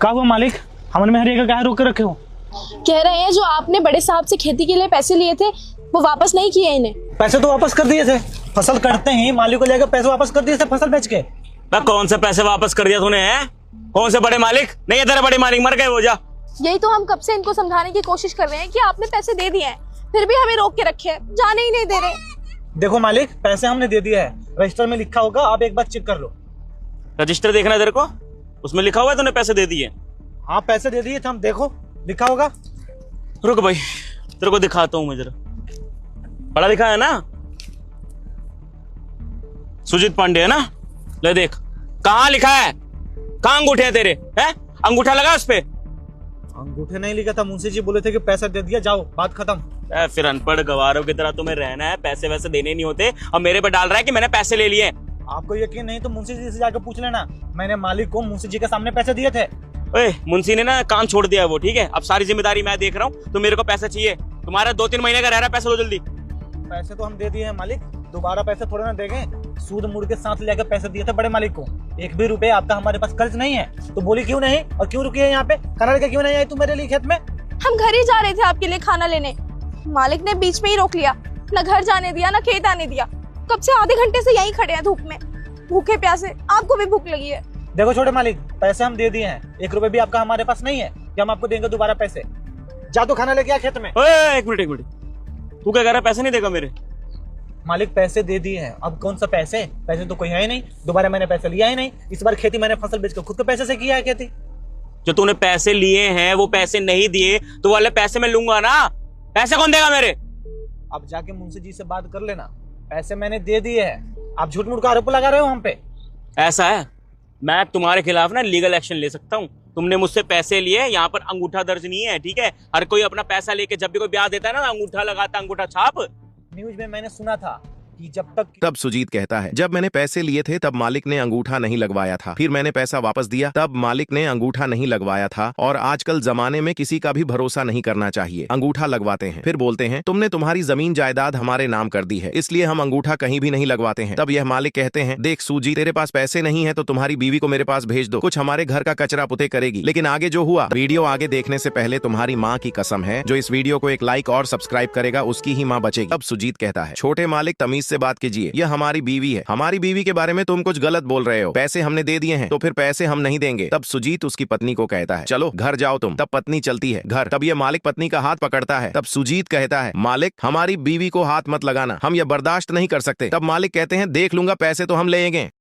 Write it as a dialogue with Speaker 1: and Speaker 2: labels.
Speaker 1: क्या हुआ मालिक? हमने मेहरिया का कहाँ रोक के रखे हो?
Speaker 2: कह रहे हैं जो आपने बड़े साहब से खेती के लिए पैसे लिए थे वो वापस नहीं किए इन्हें।
Speaker 1: पैसे तो वापस कर दिए थे, फसल कटते ही मालिक को लेकर पैसे वापस कर दिए थे फसल बेच के।
Speaker 3: कौन से पैसे वापस कर दिया तूने? है कौन से बड़े मालिक? नहीं है तेरे बड़े मालिक, मर गए वो। जा।
Speaker 2: यही तो हम कब से इनको समझाने की कोशिश कर रहे हैं कि आपने पैसे दे दिए हैं, फिर भी हमें रोक के रखे हैं, जाने ही नहीं दे रहे।
Speaker 1: देखो मालिक, पैसे हमने दे दिए है, रजिस्टर में लिखा होगा, आप एक बार चेक कर लो।
Speaker 3: रजिस्टर देखना है तेरे को, उसमें लिखा हुआ है तूने पैसे दे दिए।
Speaker 1: हाँ पैसे दे दिए थे हम, देखो लिखा होगा।
Speaker 3: रुक भाई, तेरे को दिखाता हूँ मैं जरा। पढ़ा लिखा है ना? सुजीत पांडे है ना? ले देख कहाँ लिखा है, कहाँ अंगूठे हैं तेरे? हैं अंगूठा लगा उस पे?
Speaker 1: अंगूठे नहीं लिखा था, मुंशी जी बोले थे कि पैसा दे दिया, जाओ बात खत्म।
Speaker 3: फिर अनपढ़ गवारों की तरह तुम्हें रहना है, पैसे वैसे देने नहीं होते और मेरे पे डाल रहा है कि मैंने पैसे ले लिए।
Speaker 1: आपको यकीन नहीं तो मुंशी जी से जाकर पूछ लेना, मैंने मालिक को मुंशी जी के सामने पैसे दिए थे।
Speaker 3: ओए मुंशी ने ना काम छोड़ दिया है वो, ठीक है? अब सारी जिम्मेदारी मैं देख रहा हूँ, तो मेरे को पैसा चाहिए। तुम्हारा 2-3 महीने का रह रहा है, पैसा दो जल्दी।
Speaker 1: पैसे तो हम दे दिए हैं मालिक, दोबारा पैसे थोड़े ना देंगे, सूद मूड के साथ लेकर पैसे दिए थे बड़े मालिक को। 1 भी रुपए आपका हमारे पास कर्ज नहीं है। तो बोली क्यों नहीं और क्यों रुकी है यहाँ पे? खाना लेकर क्यों नहीं आई तू मेरे लिए खेत में?
Speaker 2: हम घर ही जा रहे थे आपके लिए खाना लेने, मालिक ने बीच में ही रोक लिया, न घर जाने दिया न खेत आने दिया। कब से आधे घंटे से यहीं खड़े हैं धूप में, भूखे प्यासे। आपको भी भूख लगी है।
Speaker 1: देखो छोटे मालिक, पैसे हम दे दिए हैं, 1 रुपए भी आपका हमारे पास नहीं है कि हम आपको देंगे दोबारा पैसे। जा तो खाना लेके आ खेत में।
Speaker 3: एक मिनट, तू क्या कह रहा है? पैसे नहीं देगा मेरे?
Speaker 1: मालिक पैसे दे दिए हैं, अब कौन सा पैसे? पैसे तो कोई है ही नहीं, दोबारा मैंने पैसे लिया ही नहीं। इस बार खेती मैंने फसल बेच कर खुद के पैसे से किया है खेती।
Speaker 3: जो तूने पैसे लिए हैं वो पैसे नहीं दिए तो वाले पैसे मैं लूंगा ना। पैसे कौन देगा मेरे?
Speaker 1: अब जाके मुंशी जी से बात कर लेना, पैसे मैंने दे दिए हैं। आप झूठ मूठ का आरोप लगा रहे हो हम पे।
Speaker 3: ऐसा है, मैं तुम्हारे खिलाफ ना लीगल एक्शन ले सकता हूँ। तुमने मुझसे पैसे लिए, यहाँ पर अंगूठा दर्ज नहीं है, ठीक है? हर कोई अपना पैसा लेके जब भी कोई ब्याह देता है ना, अंगूठा लगाता, अंगूठा छाप।
Speaker 1: न्यूज में मैंने सुना था कि जब तक।
Speaker 4: तब सुजीत कहता है, जब मैंने पैसे लिए थे तब मालिक ने अंगूठा नहीं लगवाया था, फिर मैंने पैसा वापस दिया तब मालिक ने अंगूठा नहीं लगवाया था। और आजकल जमाने में किसी का भी भरोसा नहीं करना चाहिए, अंगूठा लगवाते हैं फिर बोलते हैं तुमने तुम्हारी जमीन जायदाद हमारे नाम कर दी है, इसलिए हम अंगूठा कहीं भी नहीं लगवाते हैं। तब यह मालिक कहते हैं, देख सूजी, तेरे पास पैसे नहीं है तो तुम्हारी बीवी को मेरे पास भेज दो, कुछ हमारे घर का कचरा पुते करेगी। लेकिन आगे जो हुआ, वीडियो आगे देखने से पहले तुम्हारी माँ की कसम है, जो इस वीडियो को एक लाइक और सब्सक्राइब करेगा उसकी ही माँ बचेगी। तब सुजीत कहता है, छोटे मालिक तमीज से बात कीजिए, यह हमारी बीवी है, हमारी बीवी के बारे में तुम कुछ गलत बोल रहे हो। पैसे हमने दे दिए हैं तो फिर पैसे हम नहीं देंगे। तब सुजीत उसकी पत्नी को कहता है, चलो घर जाओ तुम। तब पत्नी चलती है घर। तब यह मालिक पत्नी का हाथ पकड़ता है। तब सुजीत कहता है, मालिक हमारी बीवी को हाथ मत लगाना, हम यह बर्दाश्त नहीं कर सकते। तब मालिक कहते हैं, देख लूंगा, पैसे तो हम लेंगे।